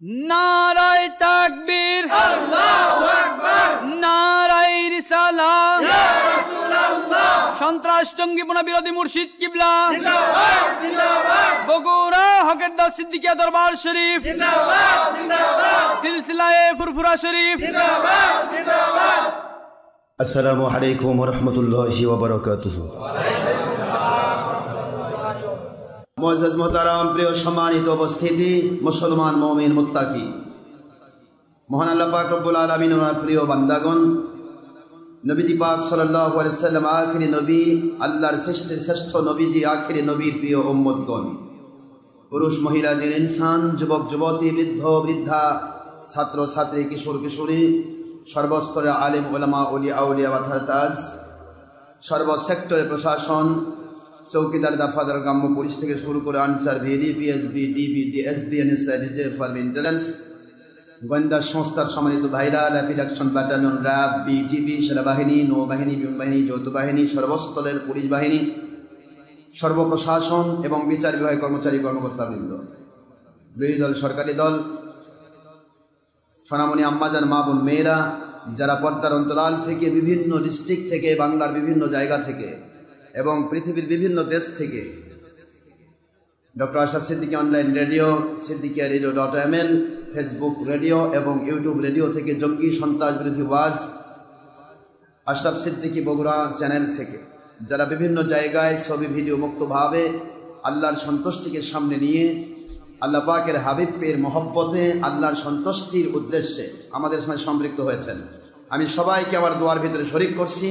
নারায়ে তাকবীর, আল্লাহু আকবার, নারায়ে রিসালাত, ইয়া রাসূলুল্লাহ। সন্ত্রাস জঙ্গিপনা বিরোধী মুর্শিদ কিবলা জিন্দাবাদ জিন্দাবাদ। বগুড়া হকের দাস সিদ্দিকিয়া দরবার শরীফ জিন্দাবাদ জিন্দাবাদ। সিলসিলায়ে ফুরফুরা শরীফ জিন্দাবাদ জিন্দাবাদ। আসসালামু আলাইকুম ওয়া রাহমাতুল্লাহি ওয়া বারাকাতুহু। মুআজ্জাজ মুহতারাম, প্রিয় সম্মানিত উপস্থিতি, মুসলমান মুমিন মুত্তাকি, মহান আল্লাহ পাক রব্বুল আলামিন ওনার প্রিয় বান্দাগণ, নবীজি পাক সাল্লাল্লাহু আলাইহি সাল্লাম আখিরি নবী, আল্লাহর শ্রেষ্ঠ নবীজি, আখিরি নবীর প্রিয় উম্মতগণ, পুরুষ মহিলা জিন ইনসান, যুবক যুবতী, বৃদ্ধ বৃদ্ধা, ছাত্র ছাত্রী, কিশোর কিশোরী, সর্বস্তরে আলেম ওলামা ওলিয়া আউলিয়া ওয়াতাজ, সর্ব সেক্টরে প্রশাসন, চৌকিদার দাফাদার, গ্রাম্য পুলিশ থেকে শুরু করে Ansar, VD, PSB, DB, DSB, NSI, reserve army, intelligence, গোয়েন্দা সংস্থার সম্মানিত ভাইরা, rapid action battalion, RAB, BGB, সেনাবাহিনী, নৌবাহিনী, বিমান বাহিনী, যৌথ বাহিনী, সর্বস্তরের পুলিশ বাহিনী, সর্বপ্রশাসন এবং বিচার বিভাগীয় কর্মচারী কর্মকর্তাবৃন্দ, বিরোধী দল, সরকারি দল, সোনামণি আম্মাজান, মা বোন, মেয়েরা, যারা পর্দার অন্তরাল থেকে, বিভিন্ন ডিস্ট্রিক্ট থেকে, বাংলার বিভিন্ন জায়গা থেকে এবং পৃথিবীর বিভিন্ন দেশ থেকে doctor Ashraf Siddiqui online radio, Siddiquia রেডিও.ml, ফেসবুক রেডিও এবং ইউটিউব রেডিও থেকে, জঙ্গি সন্ত্রাস বিরোধী ওয়াজ, আশরাফ সিদ্দিকী বগুড়া চ্যানেল থেকে, যারা বিভিন্ন জায়গায় ছবি ভিডিও মুক্তভাবে আল্লাহর সন্তুষ্টিকে সামনে নিয়ে আল্লাহ পাকের হাবিব পের মহব্বতে আল্লাহর সন্তুষ্টির উদ্দেশ্যে আমাদের সঙ্গে সম্পৃক্ত হয়েছেন, আমি সবাইকে আমার দোয়ার ভিতরে শরীক করছি।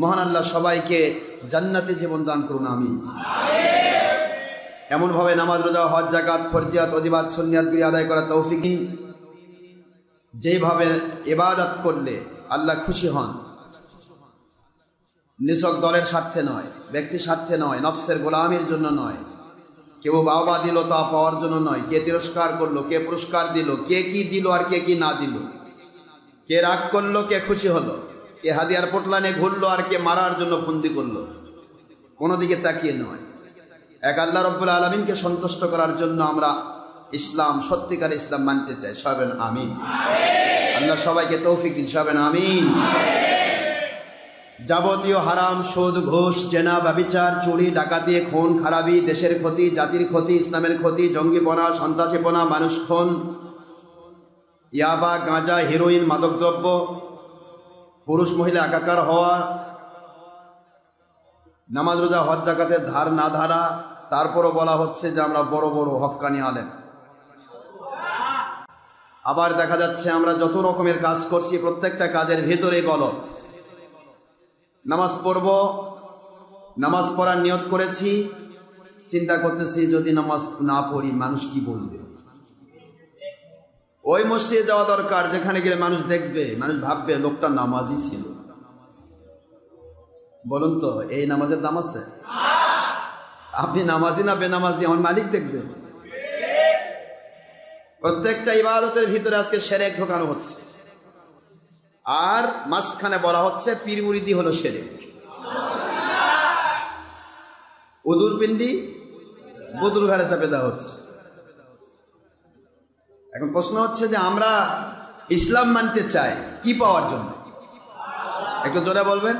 মহান আল্লাহ সবাইকে জান্নাতে জীবন দান করুন, আমিন। এমনভাবে নামাজ, রোজা, হজ, যাকাত, ফরজিয়াত, ওয়াজিবাত, সুন্নাতগুলি আদায় করা তৌফিক দিন, যেভাবে ইবাদত করলে আল্লাহ খুশি হন, নিছক দলের স্বার্থে নয়, ব্যক্তি স্বার্থে নয়, নফসের গোলামির জন্য নয়, কেউ বাবা দিল তা পাওয়ার জন্য নয়, কে তিরস্কার করলো, কে পুরস্কার দিল, কে কি দিল আর কে কি না দিল, কে রাগ করলো, কে খুশি হলো, কে হাদিয়ার পোটলানে ঘুরলো আর কে মারার জন্য ফন্দি করলো, কোনো দিকে তাকিয়ে নয়, এক আল্লাহ রব্বুল আলামিনকে সন্তুষ্ট করার জন্য আমরা ইসলাম, সত্যিকার ইসলাম মানতে চাই। সবেন আমিন। আল্লাহ সবাইকে তৌফিক দিন, সবেন আমিন। যাবতীয় হারাম, সুদ, ঘুষ, জেনা, ব্যভিচার, চুরি, ডাকাতি, খুন, খারাপি, দেশের ক্ষতি, জাতির ক্ষতি, ইসলামের ক্ষতি, জঙ্গিপনা, সন্ত্রাসীপনা, মানুষ খুন, ইয়াবা, গাঁজা, হিরোইন, মাদকদ্রব্য, পুরুষ মহিলা একাকার হওয়া, নামাজ, রোজা, হজ, যাকাতের ধার না ধারা, তারপরও বলা হচ্ছে যে আমরা বড় বড় হক্কানি আলেম। আবার দেখা যাচ্ছে আমরা যত রকমের কাজ করছি প্রত্যেকটা কাজের ভেতরে গলত। নামাজ পড়ব, নামাজ পড়ার নিয়ত করেছি, চিন্তা করতেছি যদি নামাজ না পড়ি মানুষ কি বলবে। ওই মসজিদে যাওয়া দরকার যেখানে গেলে মানুষ দেখবে, মানুষ ভাববে লোকটা নামাজই ছিল। বলুন তো এই নামাজের দাম আছে? আপনি নামাজি না বেনামাজি আমার মালিক দেখবে। প্রত্যেকটা ইবাদতের ভিতরে আজকে শিরক ঢোকানো হচ্ছে, আর মাঝখানে বলা হচ্ছে পীর মুরিদি হলো শিরক। উদুর পিন্ডি বদুর ঘরে চাপে দেওয়া হচ্ছে। এখন প্রশ্ন হচ্ছে যে আমরা ইসলাম মানতে চাই কি পাওয়ার জন্য? একটু জোরে বলবেন,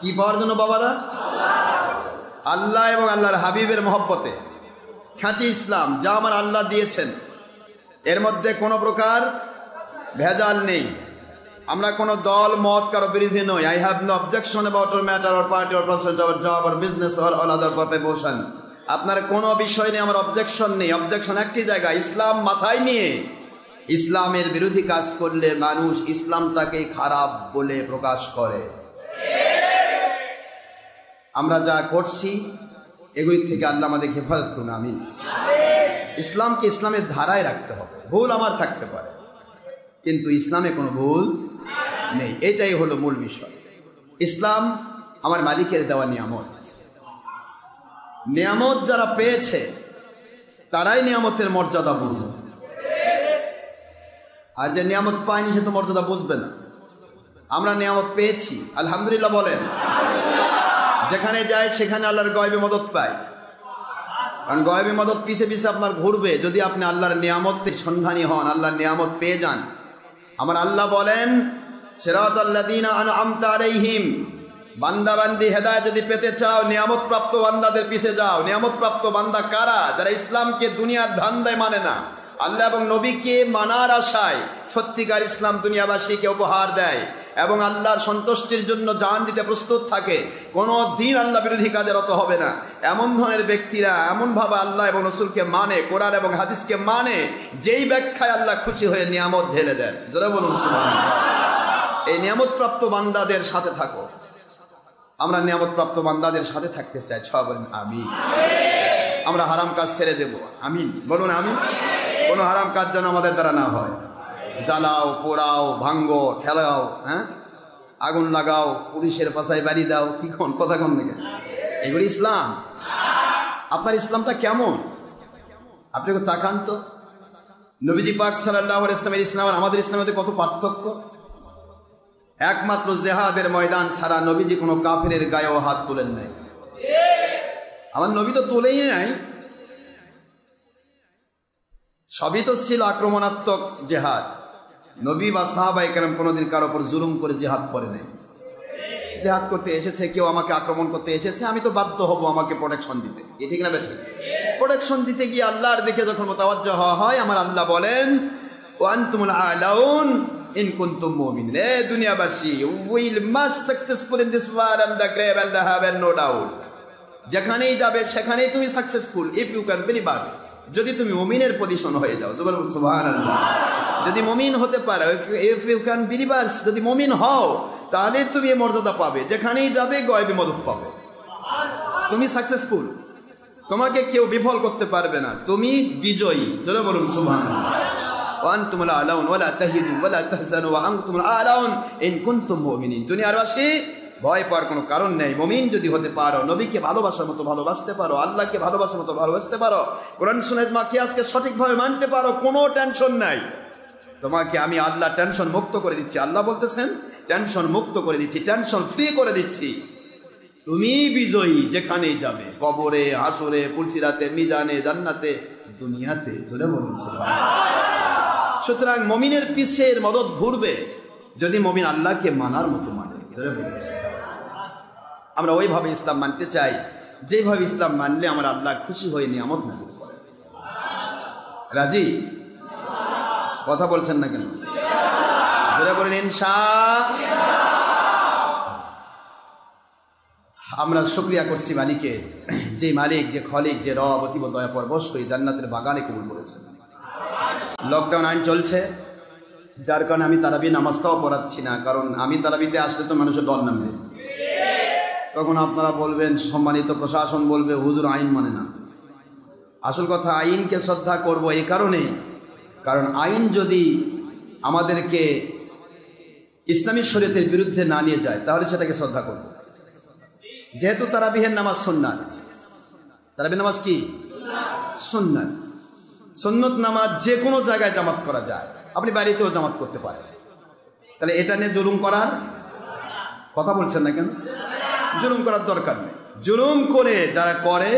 কি পাওয়ার জন্য বাবারা? আল্লাহ এবং আল্লাহর হাবিবের মহব্বতে। খ্যাতি ইসলাম যা আমার আল্লাহ দিয়েছেন, এর মধ্যে কোনো প্রকার ভেজাল নেই। আমরা কোনো দল মত কারো বিরোধী নই। I have no objection about or matter or party or person or job or business or all other proposition. আপনার কোনো বিষয় নিয়ে আমার অবজেকশন নেই। অবজেকশন একটি জায়গায়, ইসলাম মাথায় নিয়ে ইসলামের বিরোধী কাজ করলে মানুষ ইসলামটাকে খারাপ বলে প্রকাশ করে। আমরা যা করছি এগুলি থেকে আল্লাহ আমাদের হেফাজত করুন, আমিন। ইসলামকে ইসলামের ধারায় রাখতে হবে। ভুল আমার থাকতে পারে, কিন্তু ইসলামে কোনো ভুল নেই, এটাই হলো মূল বিষয়। ইসলাম আমার মালিকের দেওয়া নিয়ামত। নিয়ামত যারা পেয়েছে তারাই নিয়ামতের মর্যাদা বুঝে, আর যে নিয়ামত পায়নি সে তো মর্যাদা বুঝবে না। আমরা নিয়ামত পেয়েছি, আলহামদুলিল্লাহ বলেন। যেখানে যায় সেখানে আল্লাহর গয়বে মদত পাই। কারণ গায়েবী মদত পিছে পিছে আপনার ঘুরবে যদি আপনি আল্লাহর নিয়ামতের সন্ধানী হন, আল্লাহর নিয়ামত পেয়ে যান। আমার আল্লাহ বলেন, সিরাতাল্লাযীনা আনআমতা আলাইহিম, বান্দা বান্দি হেদায়েত যদি পেতে চাও নিয়ামত প্রাপ্ত বান্দাদের পিছে যাও। নিয়ামত প্রাপ্ত বান্দা কারা? যারা ইসলামকে দুনিয়ার ধান্দায় মানে না, আল্লাহ এবং নবীকে মানার আশায় সত্যিকার ইসলাম দুনিয়াবাসীকে উপহার দেয় এবং আল্লাহর সন্তুষ্টির জন্য জান দিতে প্রস্তুত থাকে, কোনো দিন আল্লাহ বিরোধী কাজে রত হবে না। এমন ধরনের ব্যক্তিরা এমনভাবে আল্লাহ এবং রসুলকে মানে, কোরআন এবং হাদিসকে মানে, যেই ব্যাখ্যায় আল্লাহ খুশি হয়ে নিয়ামত ঢেলে দেন। যারা বলুন সুবহানাল্লাহ। এই নিয়ামত প্রাপ্ত বান্দাদের সাথে থাকো। আমরা নিয়ামত প্রাপ্ত বান্দাদের সাথে থাকতে চাই। সবাই বলেন আমিন। আমরা হারাম কাজ ছেড়ে দেব, আমিন বলুন আমিন। কোনো হারাম কাজ যেন আমাদের দ্বারা না হয়। জ্বালাও, পোড়াও, ভাঙ্গো, ঠেলাও, হ্যাঁ, আগুন লাগাও, পুলিশের পাশায় বাড়ি দাও, কি কথা কোন দিকে? এগুলি ইসলাম? আপনার ইসলামটা কেমন? আপনি তাকান তো, নবীজি পাক সাল্লাল্লাহু আলাইহি ওয়াসাল্লামের ইসলাম আর আমাদের ইসলামের মধ্যে কত পার্থক্য। একমাত্র জেহাদের ময়দান ছাড়া নবীজি কোনো কাফেরের গায়েও হাত তোলেন নাই। আমার নবী তো তোলেই নাই। সবই তো ছিল আক্রমণাত্মক জেহাদ। নবী বা সাহাবায়ে কেরাম কোনোদিন কারো উপর জুলুম করে জেহাদ করে নাই। জেহাদ করতে এসেছে, কেউ আমাকে আক্রমণ করতে এসেছে, আমি তো বাধ্য হব আমাকে প্রোটেকশন দিতে। এ ঠিক না বেঠিক? প্রোটেকশন দিতে গিয়ে আল্লাহর দিকে যখন মুতাওয়াজ্জহ হওয়া হয়, আমার আল্লাহ বলেন, ওয়া আনতুমুল আলাউন ইন কুনতুম মুমিনিন। এ দুনিয়াবাসী, will must successful in this world and the grave and the heaven, no doubt. যেখানেই যাবে সেখানেই তুমি successful if you can believers, যদি তুমি মুমিনের পজিশন হয়ে যাও। সুবহানাল্লাহ। যদি মুমিন হতে পারো, ইফ ইউ ক্যান বিলিভার্স, যদি মুমিন হও, তাহলে তুমি এই মর্যাদা পাবে। যেখানেই যাবে গায়েবী মদত পাবে, তুমি সাকসেসফুল, তোমাকে কেউ বিফল করতে পারবে না, তুমি বিজয়ী। জোরে বলুন সুবহানাল্লাহ। ওয়া আনতুমুল আলাউন ওয়া লা তাহিনু ওয়া লা তাহজানু ওয়া আনতুমুল আলাউন ইন কুনতুম মুমিনিন। দুনিয়াবাসী, ভয় পাওয়ার কোনো কারণ নেই। মুমিন যদি হতে পারো, নবীকে ভালোবাসার মতো ভালোবাসতে পারো, আল্লাহকে ভালোবাসার মতো ভালোবাসতে পারো, কোরআন সুন্নাহ মাকিয়াসকে সঠিকভাবে মানতে পারো, কোনো টেনশন নাই। তোমাকে আমি আল্লাহ টেনশন মুক্ত করে দিচ্ছি। আল্লাহ বলতেছেন টেনশন মুক্ত করে দিচ্ছি, টেনশন ফ্রি করে দিচ্ছি। তুমি বিজয়ী যেখানেই যাবে, কবরে, হাসরে, পুলসিরাতে, মিজানে, জান্নাতে, দুনিয়াতে। জোরে বলুন সুবহানাল্লাহ। সুতরাং মুমিনের পিছের মদত ঘুরবে যদি মুমিন আল্লাহকে মানার মতো মানে। জোরে বলুন সুবহানাল্লাহ। আমরা ওইভাবে ইসলাম মানতে চাই যেভাবে ইসলাম মানলে আমার আল্লাহ খুশি হয়ে নিয়ামত নাযিল করে। রাজি? কথা বলছেন না কেন? জোরে বলেন ইনশাআল্লাহ। আমরা শুকরিয়া করছি মালিকের, যে মালিক, যে খলিক, যে রব অতীব দয়া পরবশ হয়ে জান্নাতের বাগানে কবুল করেছেন। লকডাউন আইন চলছে, যার কারণে আমি তারাবি নামাজটাও পড়াচ্ছি না, কারণ আমি তারাবিতে আসলে তো মানুষের দল নামবে। তখন আপনারা বলবেন, সম্মানিত প্রশাসন বলবে হুজুর আইন মানে না। আসল কথা, আইনকে শ্রদ্ধা করব এই কারণে, কারণ আইন যদি আমাদেরকে ইসলামী শরীয়তের বিরুদ্ধে না নিয়ে যায় তাহলে সেটাকে শ্রদ্ধা করব। যেহেতু তারাবিহের নামাজ সুন্নাত, তারাবির নামাজ কি সুন্নাত, সুন্নত নামাজ যে কোনো জায়গায় জামাত করা যায়, আপনি বাড়িতেও জামাত করতে পারেন। তাহলে এটা নিয়ে জুলুম করার কথা বলছেন না কেন? জুলুম করার দরকার নেই। জুলুম করে যারা করে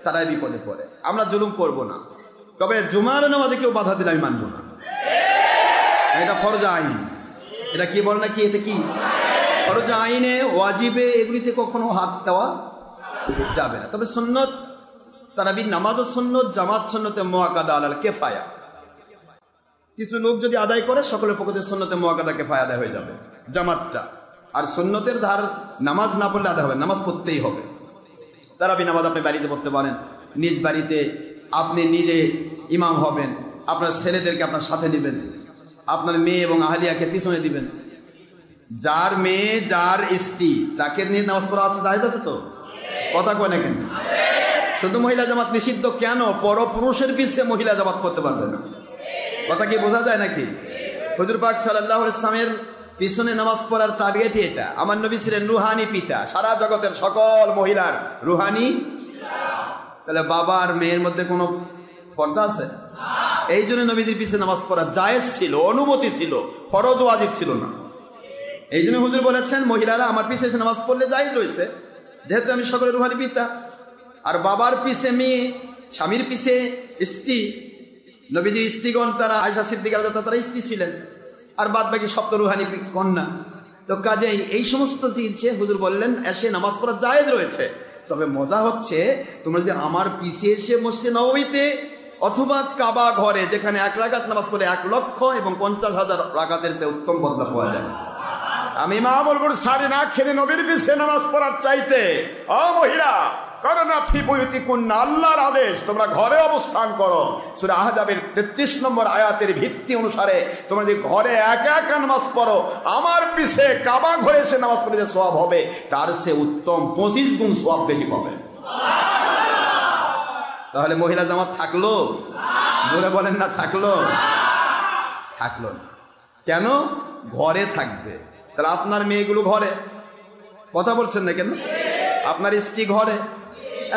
তারাই বিপদে পড়ে। আমরা জুলুম করব না, তবে জুমার নামাজে কেউ বাধা দিলে আমি মানব না। এটা ফরজ আইন। এটা কি বল না কি? এটা কি ফরজ আইনে, ওয়াজিবে, এগুলিতে কখনো হাত দেওয়া যাবে না। তবে সুন্নত, তারাবির নামাজও সুন্নত, জামাত সুন্নতে মুআক্কাদা আলাল কিফায়া। কিছু লোক যদি আদায় করে সকলের পক্ষে সুন্নতে মুআক্কাদা কিফায়া আদায় হয়ে যাবে জামাতটা। আর সুন্নতের ধার নামাজ না পড়লে আদায় হবে, নামাজ পড়তেই হবে। তারাবি নামাজ আপনি বাড়িতে পড়তে পারেন, নিজ বাড়িতে আপনি নিজে ইমাম হবেন, আপনার ছেলেদেরকে আপনার সাথে নেবেন, আপনার মেয়ে এবং আহলিয়াকে পিছনে দিবেন। যার মেয়ে, যার স্ত্রী, তাকে নিয়ে নামাজ পড়া আছে, জায়েজ আছে তো? কথা কয় না কেন? শুধু মহিলা জামাত নিষিদ্ধ কেন? পরপুরুষের পিছিয়ে মহিলা জামাত করতে পারবে না। কথা কি বোঝা যায় নাকি? হুজুর পাক সাল্লাল্লাহু আলাইহি ওয়াসাল্লামের পিছনে নামাজ পড়ার টার্গেট এটা। আমার নবী ছিলেন রুহানি পিতা, সারা জগতের সকল মহিলার রুহানি। তাহলে বাবা আর মেয়ের মধ্যে কোনো পর্দা আছে? এই জন্য নবীজির পিছনে নামাজ পড়া জায়েজ ছিল, অনুমতি ছিল, ফরজ ওয়াজিব ছিল না। এই জন্য হুজুর বলেছেন মহিলারা আমার পিছে এসে নামাজ পড়লে জায়েজ রয়েছে, যেহেতু আমি সকলের রুহানি পিতা। আর বাবার পিছে মেয়ে স্বামীর পিছে স্ত্রী, নবীজির স্ত্রীগণ তারা আয়েশা সিদ্দিকা রাদিয়াল্লাহু তাআলা স্ত্রী ছিলেন, আর বাদ বাকি সব তো রুহানি কন্যা। তো কাজেই এই সমস্ত জিনিসে হুজুর বললেন এসে নামাজ পড়া জায়েজ রয়েছে, তবে মজা হচ্ছে তোমরা যদি আমার পিছে এসে মসজিদে নববীতে অথবা কাবা ঘরে, যেখানে 1 রাকাত নামাজ পড়ে 1,50,000 রাকাতের চেয়ে উত্তম বদলা পাওয়া যায়। আমি মা বলবো সারি না খেলে নবীর পিছে নামাজ পড়ার চাইতে ও মহিলা করোনা ফি বুয়ুতিকুন্না, আল্লাহর আদেশ তোমরা ঘরে অবস্থান করো। সূরা আহজাবের 33 নম্বর আয়াতের ভিত্তি অনুসারে তোমরা যদি ঘরে একা একা নামাজ পড়ো, আমার পিছে কাবা ঘরে এসে নামাজ পড়ে যে সওয়াব হবে তার চেয়ে উত্তম 25 গুণ সওয়াব বেশি পাবে। তাহলে মহিলা জামাত থাকলো? জোরে বলেন না থাকলো? থাকলো না। কেন? ঘরে থাকবে। তাহলে আপনার মেয়েগুলো ঘরে, কথা বলছেন না কেন? আপনার স্ত্রী ঘরে,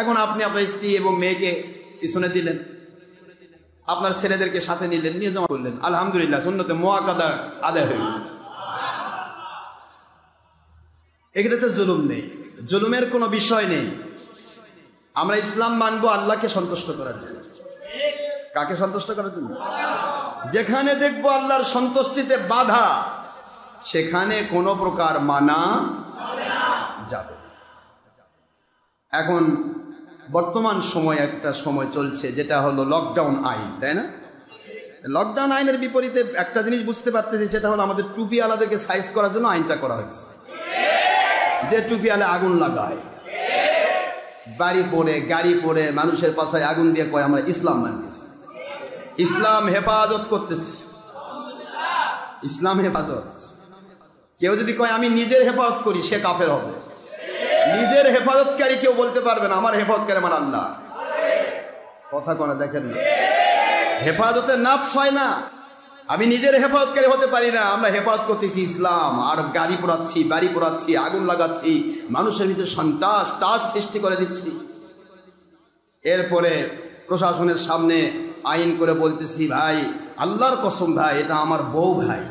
এখন আপনি আপনার স্ত্রী এবং মেয়েকে পিছনে দিলেন, আপনার ছেলেদেরকে সাথে নিলেন, নিয়ে জমা করলেন, আলহামদুলিল্লাহ সুন্নতে মুআক্কাদা আদায় হয়ে গেল। এখানে জুলুম নেই, জুলুমের কোনো বিষয় নেই। আমরা ইসলাম মানবো আল্লাহকে সন্তুষ্ট করার জন্য। কাকে সন্তুষ্ট করার জন্য? যেখানে দেখবো আল্লাহর সন্তুষ্টিতে বাধা, সেখানে কোনো প্রকার মানা যাবে। এখন বর্তমান সময় একটা সময় চলছে যেটা হলো লকডাউন আইন, তাই না? লকডাউন আইনের বিপরীতে একটা জিনিস বুঝতে পারতেছি, সেটা হলো আমাদের টুপিওয়ালাদেরকে সাইজ করার জন্য আইনটা করা হয়েছে। যে টুপিওয়ালা আগুন লাগায়, বাড়ি পড়ে গাড়ি পড়ে মানুষের পাশায় আগুন দিয়ে কয় আমরা ইসলাম মানতেছি, ইসলাম হেফাজত করতেছি, ইসলাম হেফাজত। কেউ যদি কয় আমি নিজের হেফাজত করি, সে কাফের হবে। নিজের হেফাজতকারী কেউ বলতে পারবে না আমার হেফাজতকারী আমার আল্লাহ। কথা কোনা দেখেন না, হেফাজতের নাফস হয় না। আমি নিজের হেফাজতকারী হতে পারি না, আমরা হেফাজত করতেছি ইসলাম, আর গাড়ি পোড়াচ্ছি, বাড়ি পোড়াচ্ছি, আগুন লাগাচ্ছি, মানুষের ভিতরে সন্ত্রাস তাস সৃষ্টি করে দিচ্ছি। এরপরে প্রশাসনের সামনে আইন করে বলতেছি ভাই আল্লাহর কসম ভাই এটা আমার বউ ভাই,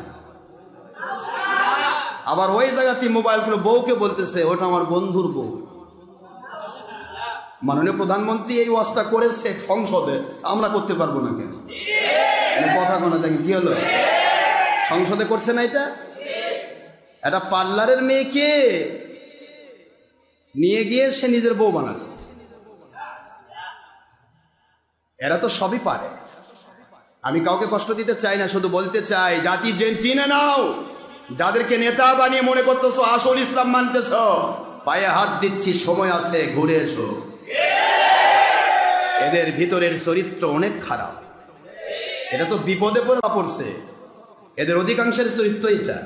আবার ওই জায়গাতে মোবাইল করে বউকে বলতেছে ওটা আমার বন্ধুর বউ। মাননীয় প্রধানমন্ত্রী এই ওয়াজটা করেছে সংসদে, আমরা করতে পারবো না কেন? কথা কোনো দেখেন কি হলো, সংসদে করছে না এটা? একটা পার্লারের মেয়েকে নিয়ে গিয়ে সে নিজের বউ বানাল। এরা তো সবই পারে। আমি কাউকে কষ্ট দিতে চাই না, শুধু বলতে চাই জাতি চিনে নাও, যাদেরকে নেতা বানিয়ে মনে করতেছো আসল ইসলাম মানতেছ, পায়ে হাত দিচ্ছি, সময় আছে, ঘুরে এসো। এদের ভিতরের চরিত্র অনেক খারাপ, এটা তো বিপদে পড়ছে। এদের অধিকাংশের চরিত্র এটা,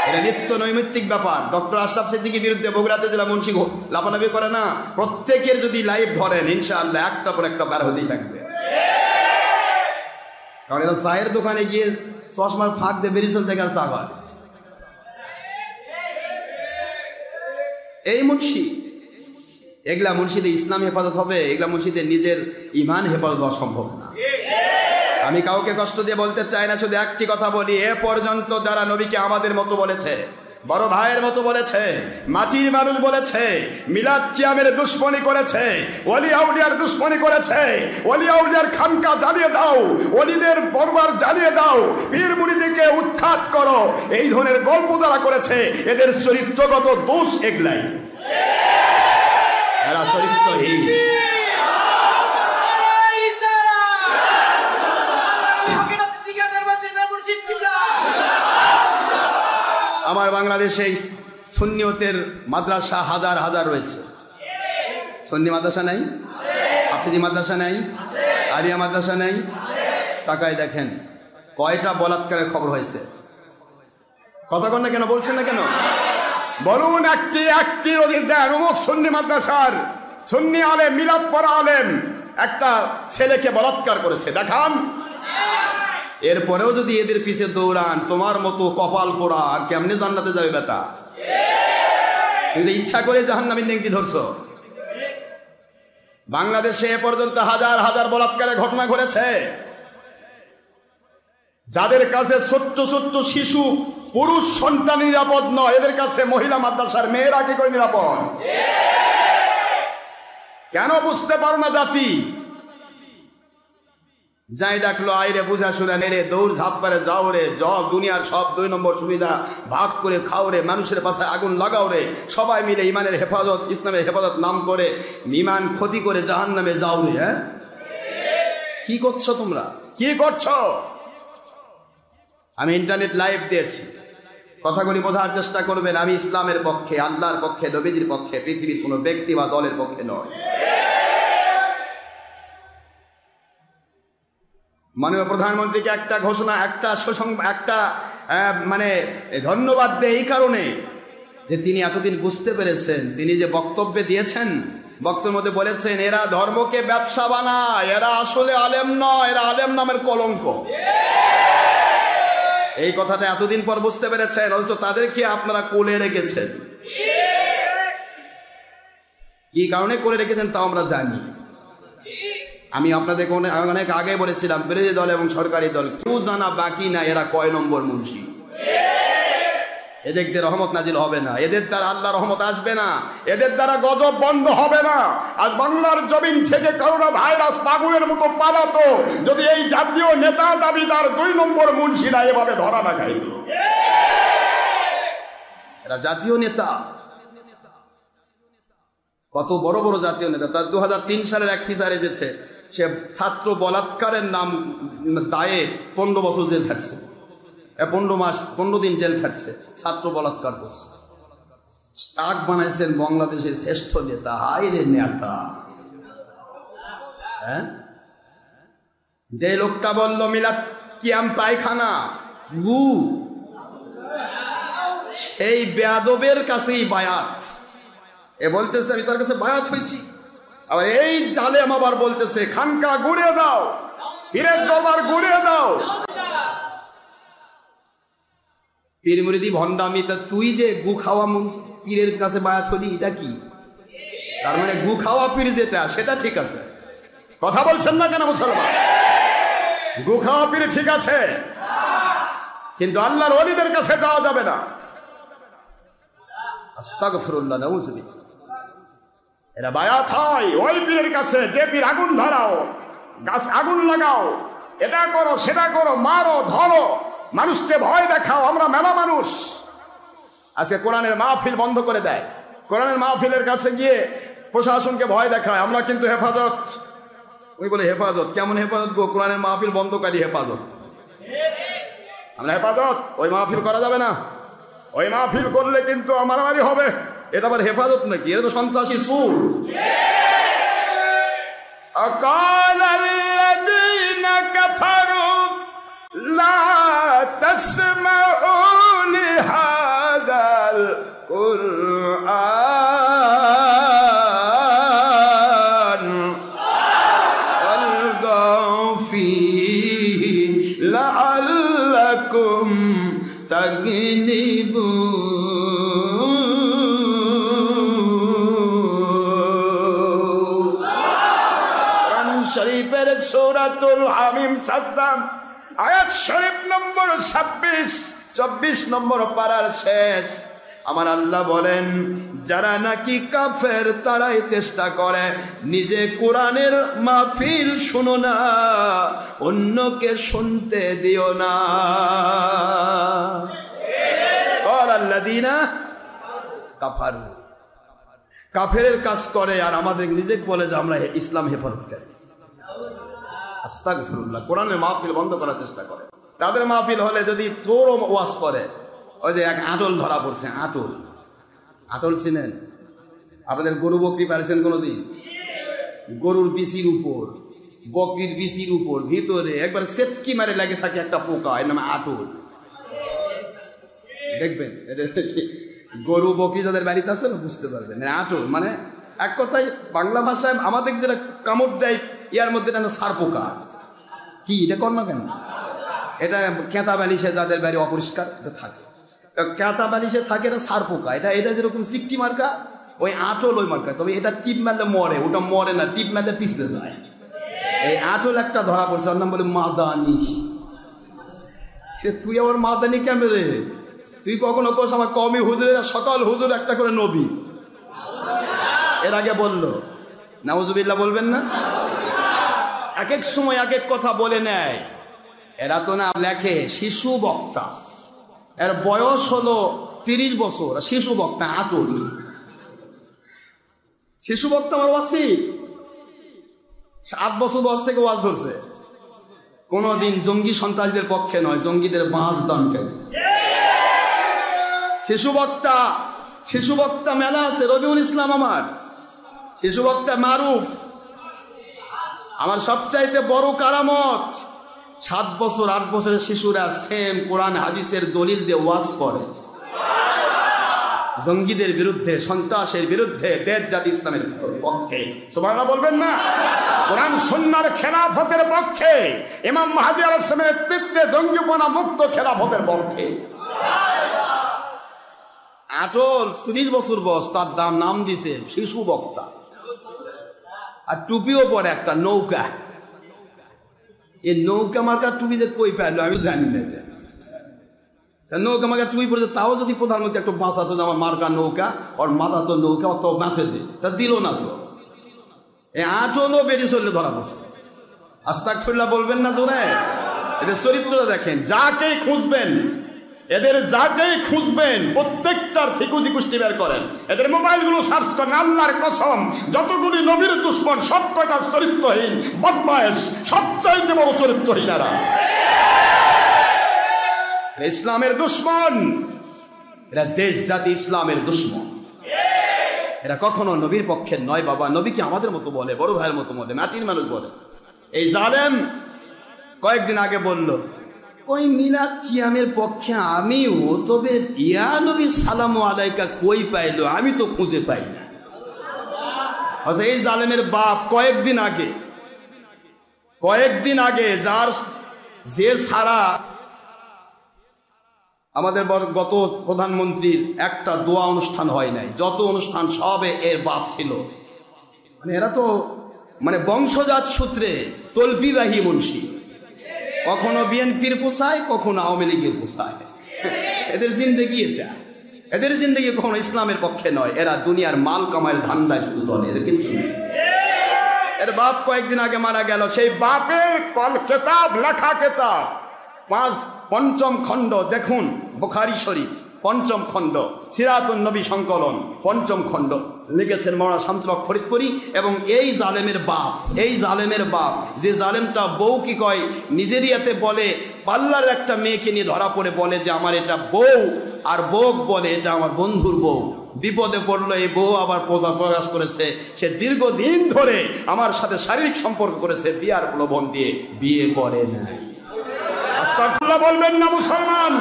এটা নিত্য নৈমিত্তিক ব্যাপার। ডক্টর আশরাফ সিদ্দিকীর বিরুদ্ধে বগুড়াতে জেলা মুন্সি লাফালাফি করে না, প্রত্যেকের যদি লাইভ ধরেন ইনশাআল্লাহ একটা পর একটা বার হতেই থাকবে। কারণ এরা চায়ের দোকানে গিয়ে চশমার ফাঁক দিয়ে বেরিয়ে চলতে গেলে চা হয়। এই মুন্সি, এগুলা মুন্সিদে ইসলাম হেফাজত হবে, এগুলা মুন্সিদের নিজের ইমান হেফাজত হওয়া সম্ভব না। আমি কাউকে কষ্ট দিয়ে বলতে চাই না, শুধু একটি কথা বলি, এ পর্যন্ত যারা নবীকে আমাদের মতো বলেছে, বড় ভাইয়ের মতো বলেছে, মাটির মানুষ বলেছে, মিলাদ কিয়ামের দুশ্মনী করেছে, ওলি আউলিয়ার দুশ্মনী করেছে, ওলি আউলিয়ার খানকা জ্বালিয়ে দাও, ওলিদের দরবার জ্বালিয়ে দাও, পীর মুরিদকে উৎখাত করো, এই ধরনের গল্প যারা করেছে, এদের চরিত্রগত দোষ এগুলাই, এরা চরিত্রহীন। আমার বাংলাদেশে সুন্নিয়তের মাদ্রাসা হাজার হাজার রয়েছে। সুন্নি মাদ্রাসা নাই? হাফিজি মাদ্রাসা নাই? আলিয়া মাদ্রাসা নাই? তাকায় দেখেন কয়টা বলাৎকারের খবর হয়েছে। কথা কন না কেন, বলছেন না কেন? বলুন একটি ওদের দেন অমুক সুন্নি মাদ্রাসার সুন্নি আলেম, মিলাদ পড়া আলেম একটা ছেলেকে বলাৎকার করেছে, দেখান। এরপরেও যদি এদের পিছে দৌড়ান, তোমার মতো কপাল পোড়া আর কেমনে জান্নাতে যাবে বেটা? কিন্তু ইচ্ছা করে জাহান্নামের লিঙ্কি ধরছো। বাংলাদেশে এ পর্যন্ত হাজার হাজার বলাৎকারের ঘটনা ঘটেছে। যাদের কাছে ছোট্ট ছোট্ট শিশু পুরুষ সন্তান নিরাপদ নয়, এদের কাছে মহিলা মাদ্রাসার মেয়েরা কি করে নিরাপদ? কেন বুঝতে পারো না জাতি? যাই ডাকলো আইরে বুঝা শুনে নেড়ে দৌড় ঝাঁপ করে যাও রে, জব দুনিয়ার সব 2 নম্বর সুবিধা ভাগ করে খাও রে, মানুষের পাশে আগুন লাগাও রে, সবাই মিলে ইমানের হেফাজত ইসলামের হেফাজত নাম করে ইমান ক্ষতি করে জাহান্নামে যাও রে। হ্যাঁ, কি করছো তোমরা, কি করছো? আমি ইন্টারনেট লাইভ দিয়েছি, কথাগুলি বোঝার চেষ্টা করবেন। আমি ইসলামের পক্ষে, আল্লাহর পক্ষে, নবীজির পক্ষে, পৃথিবীর কোনো ব্যক্তি বা দলের পক্ষে নয়। মাননীয় প্রধানমন্ত্রীকে একটা ঘোষণা, একটা মানে ধন্যবাদ দেয় এই কারণে যে তিনি এতদিন বুঝতে পেরেছেন, তিনি যে বক্তব্যে দিয়েছেন, বক্তব্যের মধ্যে বলেছেন এরা ধর্মকে ব্যবসা বানায়, এরা আসলে আলেম নয়, এরা আলেম নামের কলঙ্ক। এই কথাটা এতদিন পর বুঝতে পেরেছেন, অথচ তাদেরকে আপনারা কোলে রেখেছেন। কি কারণে করে রেখেছেন তাও আমরা জানি। আমি আপনাদেরকে অনেক আগে বলেছিলাম, বিরোধী দল এবং সরকারি দল কেউ জানা বাকি না এরা কয় নম্বর মুন্সি। এদের রহমত নাজিল হবে না, এদের দ্বারা আল্লাহ রহমত আসবে না, এদের দ্বারা গজব বন্ধ হবে না। আজ বাংলার জমিন থেকে করোনা ভাইরাস পাগলের মতো পালাতো যদি এই জাতীয় নেতা দাবিদার 2 নম্বর মুন্সিরা এভাবে ধরা না খাইত। এরা জাতীয় নেতা, কত বড় বড় জাতীয় নেতা। তার 2003 সালের এক ফিচার এসেছে, সে ছাত্র বলাৎকারের নাম দায়ে 15 বছর জেল খাটছে, 15 দিন জেল খাটছে, ছাত্র বলাৎকার করছে। তাক বানাইছেন বাংলাদেশের শ্রেষ্ঠ নেতা। হাই রে নেতা! হ্যাঁ, যে লোকটা বলল মিলাদ কিয়াম পায়খানা গু, সেই বেয়াদবের কাছেই বায়াত। এ বলতেছে আমি তার কাছে বায়াত হয়েছি, আবার এই জালেম আবার বলতেছে খানকা গুড়িয়ে দাও, পীরের দরবার গুড়িয়ে দাও। পীর মুরিদি ভণ্ডামি। তা তুই যে গু খাওয়া পীরের কাছে বায়াত হলি, এটা কি? তার মানে গু খাওয়া পীর যেটা, সেটা ঠিক আছে। কথা বলছেন না কেন মুসলমান? গু খাওয়া পীর ঠিক আছে, কিন্তু আল্লাহর ওলিদের কাছে যাওয়া যাবে না। আস্তাগফিরুল্লাহ, নাউযুবিল্লাহ। এরা বায়াত হয় ওই পীরের কাছে, যে পীর আগুন ধরাও, গাছ আগুন লাগাও, এটা করো সেটা করো, মারো ধরো, মানুষকে ভয় দেখাও। আমরা মেলা মানুষ আজকে কোরআনের মাহফিল বন্ধ করে দেয়, কোরআনের মাহফিলের কাছে গিয়ে প্রশাসনকে ভয় দেখায়। আমরা কিন্তু হেফাজত, ওই বলে হেফাজত। কেমন হেফাজত গো? কোরআনের মাহফিল বন্ধকারী হেফাজত। আমরা হেফাজত, ওই মাহফিল করা যাবে না। ওই মাহফিল করলে কিন্তু মারামারি হবে। এটা আবার হেফাজত নাকি? এটা তো সন্ত্রাসী সুর। আকালাল্লাযীনা কাফারু লা তাসমাউ লিহাযাল কুরআন আলগাউ ফীহি লাআল্লাকুম তাগলিবুন। শরীফের সূরাতুল হামিম সাজদা আয়াত শরীফ নম্বর 24 নম্বর পারার শেষ। আমার আল্লাহ বলেন, যারা নাকি কাফের তারাই চেষ্টা করে নিজে কোরআনের মাহফিল শুনো না, অন্যকে শুনতে দিও না। আল্লাযীনা কাফারু, কাফেরের কাজ করে আর আমাদের নিজে বলে যে আমরা ইসলাম হেফাজতকারী। আস্তাগফিরুল্লাহ। কোরআনের মাহফিল বন্ধ করার চেষ্টা করে। তাদের মাহফিল হলে যদি চোর ওয়াজ করে, ওই যে এক আটল ধরা পড়ছে, আটল চিনেন? আপনাদের গরু বকরি পারছেন কোনোদিন? গরুর বিচির উপর, বকরির বিচির উপর ভিতরে একবার সেটকি মারে লাগে থাকে একটা পোকা, এর নামে আটল। দেখবেন গরু বকরি যাদের বাড়িতে আছে না বুঝতে পারবেন। আটল মানে এক কথায় বাংলা ভাষায় আমাদের যেটা কামড় দেয়, ইয়ার মধ্যে সার পোকা। কি এটা কর না কেন? এটা কেঁতা বালিশে যাদের বাড়ি অপরিষ্কার এটা থাকে, কেঁতা বালিশে থাকে, এটা সার পোকা। এটা যেরকম চিকটি মার্কা, ওই আটল ওই মার্কা। তবে এটা টিপ মারলে মরে, ওটা মরে না, টিপ মারলে পিছলে যায়। এই আটল একটা ধরা পড়ছে, ওর নাম বলে মাদানি। তুই আবার মাদানি কেমন রে? তুই কখনো কোস আমার কমি হুজুরেরা সকল হুজুর একটা করে নবী। এর আগে বললো নাউজুবিল্লাহ, বলবেন না? এক এক সময় এক এক কথা বলে নেয়। এরা তো না লেখে শিশু বক্তা, এর বয়স হলো 30 বছর, শিশু বক্তা আতুল। শিশু বক্তা আমার ওয়াসি 7 বছর বয়স থেকে ওয়াজ ধরছে, কোনদিন জঙ্গি সন্ত্রাসীদের পক্ষে নয়, জঙ্গিদের বাঁশ দনকারী। শিশু বক্তা মেলা আছে, রবিউল ইসলাম আমার শিশু বক্তা মারুফ। আমার সবচাইতে বড় কারামত 7 বছর 8 বছরের শিশুরা সেম কোরআন হাদিসের দলিল দিয়ে ওয়াজ করে জঙ্গিদের বিরুদ্ধে, সন্ত্রাসের বিরুদ্ধে, বেদ জাতি ইসলামের পক্ষে। সুবহানাল্লাহ বলবেন না? কোরআন সুন্নাহর খেলাফতের পক্ষে, ইমাম মাহদী আলাইহিস সালামের নেতৃত্বে জঙ্গিপনা মুক্ত খেলাফতের পক্ষে। আটল 30 বছর বয়স, তার নাম দিছে শিশু বক্তা। আর টুপিও পরে একটা নৌকা। এই নৌকা মার্কার টুপি যে কই পাইলো আমি জানি না। নৌকা মার্কার টুপি পড়েছে, তাও যদি প্রধানমন্ত্রী একটু বাঁচাতো যে আমার মার্কা নৌকা, ওর মাথা তো নৌকা, অত বাঁচে দে, তা দিল না তো। এই আটলও বেরিয়ে চললে ধরা পড়ছে। আস্তাগফিরুল্লাহ বলবেন না জোরে? এদের চরিত্রটা দেখেন। যাকেই খুঁজবেন, এদের যাকেই খুঁজবেন প্রত্যেকটার ঠিকুজি গোষ্ঠী বের করেন, এদের মোবাইলগুলো সার্চ করেন। আল্লাহর কসম, যতগুলি নবীর দুশ্মন সব কয়টা চরিত্রহীন বদমায়েশ, সবচাইতে বড় চরিত্রহীন এরা। ইসলামের দুশ্মন এরা, দেশ জাতি ইসলামের দুশ্মন এরা। কখনো নবীর পক্ষে নয় বাবা। নবীকে আমাদের মতো বলে, বড় ভাইয়ের মতো বলে, মাটির মানুষ বলে। এই জালেম কয়েকদিন আগে বলল, ওই মিলাদ কিয়ামের পক্ষে আমিও, তবে ইয়া নবী সালামু আলাইকা কই পাইলো, আমি তো খুঁজে পাই না। অর্থাৎ এই জালেমের বাপ কয়েকদিন আগে যে ছাড়া আমাদের গত প্রধানমন্ত্রীর একটা দোয়া অনুষ্ঠান হয় নাই, যত অনুষ্ঠান সবে এর বাপ ছিল। মানে এরা তো মানে বংশজাত সূত্রে তলপিবাহী মুন্সি, কখনো বিএনপির পোষায়, কখনো আওয়ামী লীগের পোষায়। এদের জিন্দেগি এটা, এদের জিন্দেগি কখনো ইসলামের পক্ষে নয়। এরা দুনিয়ার মাল কামাইয়ের ধান্দায় শুধু চলে, এদের কিচ্ছু নেই। এর বাপ কয়েকদিন আগে মারা গেল। সেই বাপের কেতাব, লেখা কেতাব, 5ম খণ্ড দেখুন, বুখারী শরীফ 5ম খণ্ড, সিরাতুন নবী সংকলন 5ম খণ্ড, লিখেছেন মাওলানা শামসুল হক ফরিদপুরি। এবং এই জালেমের বাপ, যে জালেমটা বউ কি কয় নিজেরিয়াতে বলে, পাল্লার একটা মেয়েকে নিয়ে ধরা পড়ে বলে যে আমার এটা বউ, আর বউ বলে এটা আমার বন্ধুর বউ। বিপদে পড়লো, এই বউ আবার প্রকাশ করেছে সে দীর্ঘদিন ধরে আমার সাথে শারীরিক সম্পর্ক করেছে, বিয়ার প্রলোভন দিয়ে, বিয়ে করে নাই। আস্তাগফিরুল্লাহ বলবেন না মুসলমান?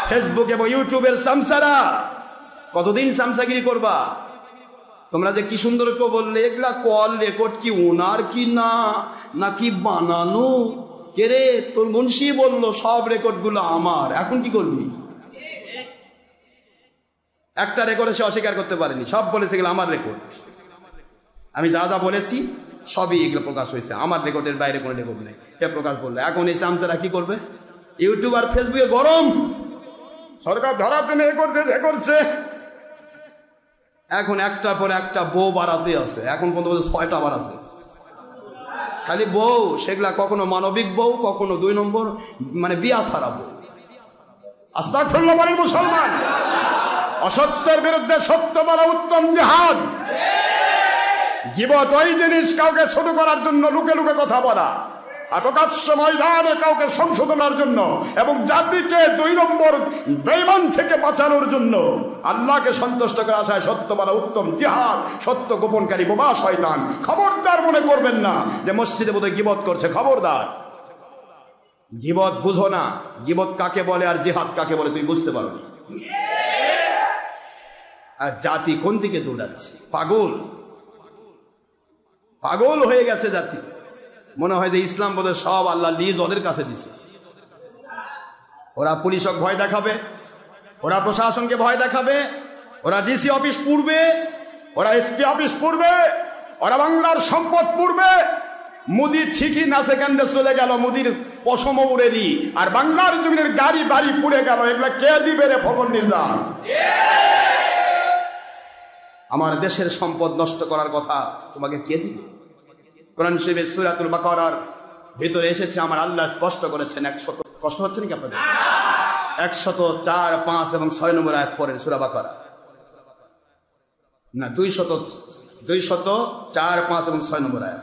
ফেসবুক এবং ইউটিউবের সামসারা কতদিন সামসাগিরি করবা? তোমরা যে কি সুন্দর করে বললে, এগুলা কল রেকর্ড কি ওনার কি না নাকি বানানো? কে রে? তোর মুন্সি বললো সব রেকর্ড গুলো আমার। এখন কি করবি? একটা রেকর্ডে সে অস্বীকার করতে পারেনি, সব বলেছে এগুলো আমার রেকর্ড। আমি যা যা বলেছি সবই এগুলো প্রকাশ হয়েছে, আমার রেকর্ডের বাইরে কোনো রেকর্ড নেই। কে প্রকাশ করলো? এখন এই সামসারা কি করবে? ইউটিউব আর ফেসবুকে গরম, সরকার ধরার জন্য এ করছে। এখন একটার পর একটা বউ বাড়াতে আছে, এখন পর্যন্ত 6টা বার আছে খালি বউ। সেগুলা কখনো মানবিক বউ, কখনো 2 নম্বর মানে বিয়া ছাড়া বউ। আস্তাগফিরুল্লাহ বলেন মুসলমান। অসত্যের বিরুদ্ধে সত্য বলা উত্তম জিহাদ। গীবত ওই জিনিস, কাউকে ছোট করার জন্য লুকে লুকে কথা বলা, আর প্রকাশ্য ময়দানে কাউকে সংশোধনের জন্য এবং জাতিকে 2 নম্বর বেঈমান থেকে বাঁচানোর জন্য আল্লাহকে সন্তুষ্ট করার আশায় সত্য বলা উত্তম জিহাদ। সত্য গোপনকারী বোমা শয়তান। খবরদার মনে করবেন না যে মসজিদে বোধহয় গীবত করছে, খবরদার। গীবত বুঝো না, গীবত কাকে বলে আর জিহাদ কাকে বলে তুমি বুঝতে পারো না। আর জাতি কোন দিকে দৌড়াচ্ছে? পাগল হয়ে গেছে জাতি। মনে হয় যে ইসলাম বোধহয় সব আল্লাহ লিজ ওদের কাছে দিছে। ওরা পুলিশক ভয় দেখাবে, ওরা প্রশাসনকে ভয় দেখাবে, ওরা ডিসি অফিস পুড়বে, ওরা এসপি অফিস পুড়বে, ওরা বাংলার সম্পদ পুড়বে। মোদি ঠিকই না সেকেন্ডে চলে গেল, মোদির পশম উড়েনি, আর বাংলার জমিনের গাড়ি বাড়ি পুড়ে গেল। এগুলা কে দিবে রে ফকর নির্যান? আমার দেশের সম্পদ নষ্ট করার কথা তোমাকে কে দিবে? কোরআন শরীফের সূরাতুল বাকারার ভিতরে এসেছে, আমার আল্লাহ স্পষ্ট করেছেন। 100 কষ্ট হচ্ছে নাকি আপনাদের? 104, 5 এবং 6 নম্বর আয়াত পড়েন সূরা বাকারা। না, 204, 5 এবং 6 নম্বর আয়াত।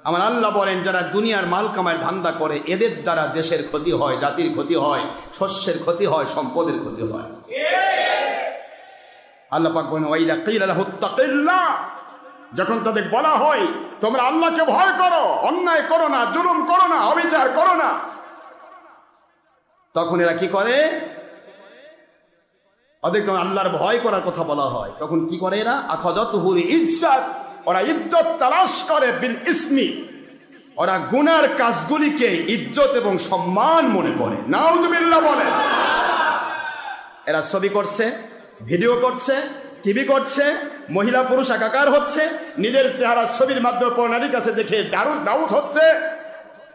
আমার আল্লাহ বলেন, যারা দুনিয়ার মাল কামায় ধান্দা করে, এদের দ্বারা দেশের ক্ষতি হয়, জাতির ক্ষতি হয়, শস্যের ক্ষতি হয়, সম্পদের ক্ষতি হয়। আল্লাহ পাক বলেন, ওয়াইদা কিলা লাহু তাকিল্লাহ, যখন তাদের বলা হয় তোমরা আল্লাহকে ভয় করো, অন্যায় করো না, জুলুম করো না, অবিচার করো না, তখন এরা কি করে? ওদের আল্লাহর ভয় করার কথা বলা হয়, তখন কি করে এরা? আখাযাতুহুল ইজ্জাত, ওরা ইজ্জত তালাশ করে, বিল ইসমি, ওরা গুনার কাজগুলিকে ইজ্জত এবং সম্মান মনে করে। নাউজুবিল্লাহ বলে। এরা ছবি করছে, ভিডিও করছে, টিভি করছে, মহিলা পুরুষ একাকার হচ্ছে, নিজের চেহারা ছবির মাধ্যমে নারীর কাছে দেখে দাউদ হচ্ছে,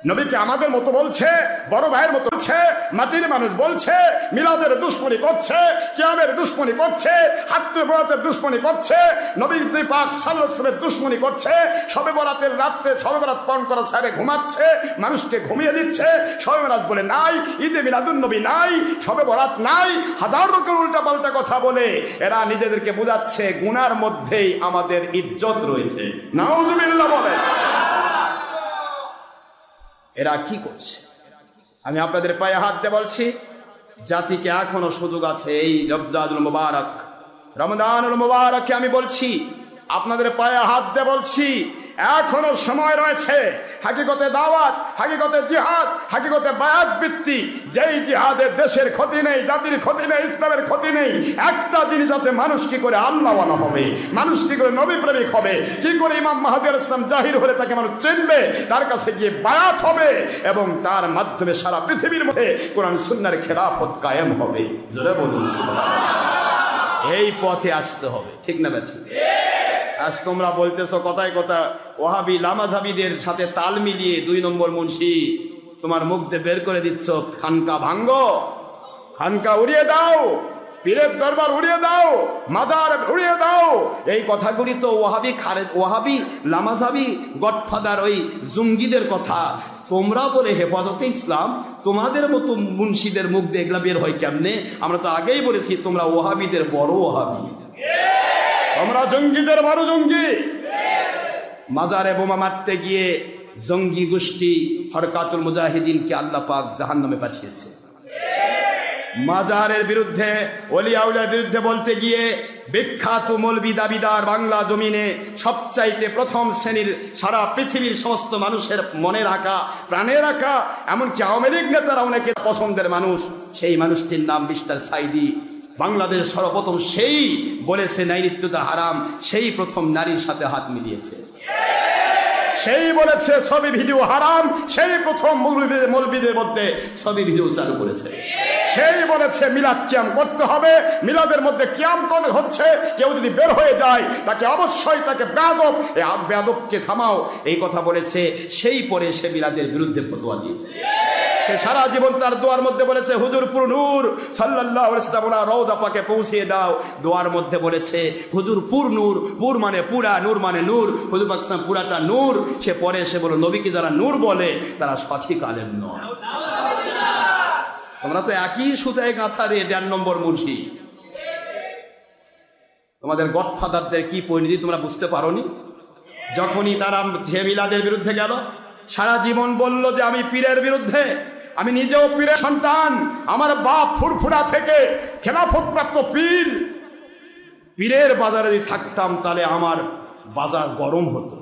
নবীকে আমাদের মতো বলছে, বড় ভাইয়ের মতো বলছে, মাটির মানুষ বলছে, মিলাদের দুশ্মনী করছে, কিয়ামের দুশ্মনী করছে, হাত্তে বরাতের দুশ্মনী করছে, নবী পাক সাল্লাল্লাহু আলাইহি ওয়াসাল্লামের দুশ্মনী করছে, শবে বরাতের রাতে শবে বরাত পালন করা সারে ঘুমাচ্ছে, মানুষকে ঘুমিয়ে দিচ্ছে, শবে বরাত বলে নাই, ঈদে মিলাদুন নবী নাই, শবে বরাত নাই, হাজার রকম উল্টা পাল্টা কথা বলে এরা নিজেদেরকে বোঝাচ্ছে গুনার মধ্যেই আমাদের ইজ্জত রয়েছে। নাউজুবিল্লাহ বলে। এরা কি করছে? আমি আপনাদের পায়ে হাত দিয়ে বলছি, জাতিকে এখনো সুযোগ আছে। এই রমজানুল মুবারক, রমজানুল মুবারকে আমি বলছি, আপনাদের পায়ে হাত দিয়ে বলছি, এখনো সময় রয়েছে। হাকিকতে দাওয়াত, হাকিকতে জিহাদ, হাকিকতে বায়াত ভিত্তিক যেই জিহাদের দেশের ক্ষতি নেই, জাতির ক্ষতি নেই, ইসলামের ক্ষতি নেই। একটা জিনিস আছে, মানুষ কি করে আল্লাহওয়ালা হবে, মানুষ কি করে নবী প্রেমিক হবে, কি করে ইমাম মাহদী আলাইহিস সালাম জাহির হলে তাকে মানুষ চিনবে, তার কাছে গিয়ে বায়াত হবে এবং তার মাধ্যমে সারা পৃথিবীর মধ্যে কোরআন সুন্নাহর খেলাফত কায়েম হবে। জোরে বলুন সুবহানাল্লাহ। এই পথে আসতে হবে, ঠিক না বেঠিক? আজ তোমরা বলতেছো কথায় কথা ওয়াহাবি লামাজাবিদের সাথে তাল মিলিয়ে 2 নম্বর মুন্সি তোমার মুখ দিয়ে বের করে দিচ্ছ, খানকা ভাঙ্গো, খানকা উড়িয়ে দাও, পীরের দরবার উড়িয়ে দাও, মাজার উড়িয়ে দাও। এই কথাগুলি তো ওয়াহাবি লামাজাবি গডফাদার ওই জঙ্গিদের কথা। তোমরা বলে হেফাজতে ইসলাম, তোমাদের মতো মুন্সিদের মুখ দিয়ে এগুলা বের হয় কেমনে? আমরা তো আগেই বলেছি তোমরা ওয়াহাবিদের বড় ওয়াহাবি, আমরা জঙ্গিদের বড় জঙ্গি। মাজারে বোমা মারতে গিয়ে জঙ্গি গোষ্ঠী হরকাতুল মুজাহিদিনকে আল্লাহ পাক জাহান্নামে পাঠিয়েছে। মাজারের বিরুদ্ধে, ওলিয়া উলিয়ার বিরুদ্ধে বলতে গিয়ে বিখ্যাত মৌলবি দাবিদার বাংলা জমিনে সবচাইতে প্রথম শ্রেণীর, সারা পৃথিবীর সমস্ত মানুষের মনে রাখা, প্রাণে রাখা, এমনকি আওয়ামী লীগ নেতারা অনেকে পছন্দের মানুষ, সেই মানুষটির নাম মিস্টার সাইদি। বাংলাদেশ সর্বপ্রথম সেই বলেছে নারীত্বতা হারাম, সেই প্রথম নারীর সাথে হাত মিলিয়েছে, সেই বলেছে ছবি ভিডিও হারাম, সেই প্রথম মৌলবীদের মধ্যে ছবি ভিডিও চালু করেছে, সেই বলেছে মিলাদ কিয়াম করতে হবে, মিলাদের মধ্যে কিয়াম হচ্ছে, কেউ যদি বের হয়ে যায় তাকে অবশ্যই তাকে বেয়াদব, এই বেয়াদবকে থামাও, এই কথা বলেছে। সেই পরে সে মিলাদের বিরুদ্ধে ফতোয়া দিয়েছে। সে সারা জীবন তার দোয়ার মধ্যে বলেছে হুজুরপুর নূর সাল্লাল্লাহু আলাইহি ওয়াসাল্লাম রওজা পাকে পৌঁছিয়ে দাও। দোয়ার মধ্যে বলেছে হুজুরপুর নূর, পুর মানে পুরা, নূর মানে নূর, হুজুর পাক সাল্লাল্লাহু পুরাটা নূর। সে পরে এসে বলো নবীকে যারা নূর বলে তারা সঠিক আলেম নয়। তোমরা তো একই সুতায় গাঁথা রে 1.5 নম্বর মুন্সি। তোমাদের গডফাদারদের কি পরিণতি তোমরা বুঝতে পারোনি? যখনই তারা যে মিলাদের বিরুদ্ধে গেল, সারা জীবন বলল যে আমি পীরের বিরুদ্ধে, আমি নিজেও পীরের সন্তান, আমার বাপ ফুরফুরা থেকে খেলাফত প্রাপ্ত পীর, পীরের বাজারে যদি থাকতাম তাহলে আমার বাজার গরম হতো।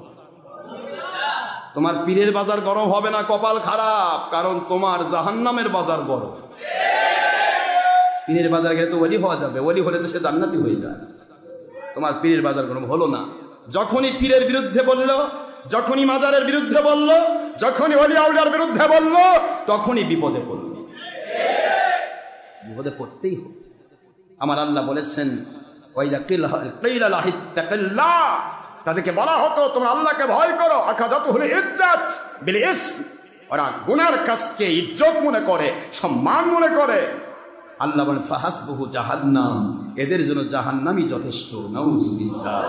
তোমার পীরের বাজার গরম হবে না, কপাল খারাপ, কারণ তোমার জাহান্নামের বাজার গরম। পীরের বাজার গেলে তো ওলি হওয়া যাবে, ওলি হলে তো সে জান্নাতি হয়ে যায়। তোমার পীরের বাজার গরম হলো না। যখনই পীরের বিরুদ্ধে বলল, যখনই মাজারের বিরুদ্ধে বলল, যখনই ওলি আউলিয়ার বিরুদ্ধে বলল, তখনই বিপদে পড়ল। বিপদে পড়তেই হবে। আমার আল্লাহ বলেছেন ওয়াইদা কিলা লাহি তাকাল্লাহ, তাদেরকে বলা হতো তোমরা আল্লাহকে ভয় করো, আখাযাতুহুল ইজ্জাত বিল ইসম, ওরা গুনার কাজকে ইজ্জত মনে করে, সম্মান মনে করে। আল্লাহ বলেন ফাহাসবুহু জাহান্নাম, এদের জন্য জাহান্নামই যথেষ্ট। নাউযুবিল্লাহ।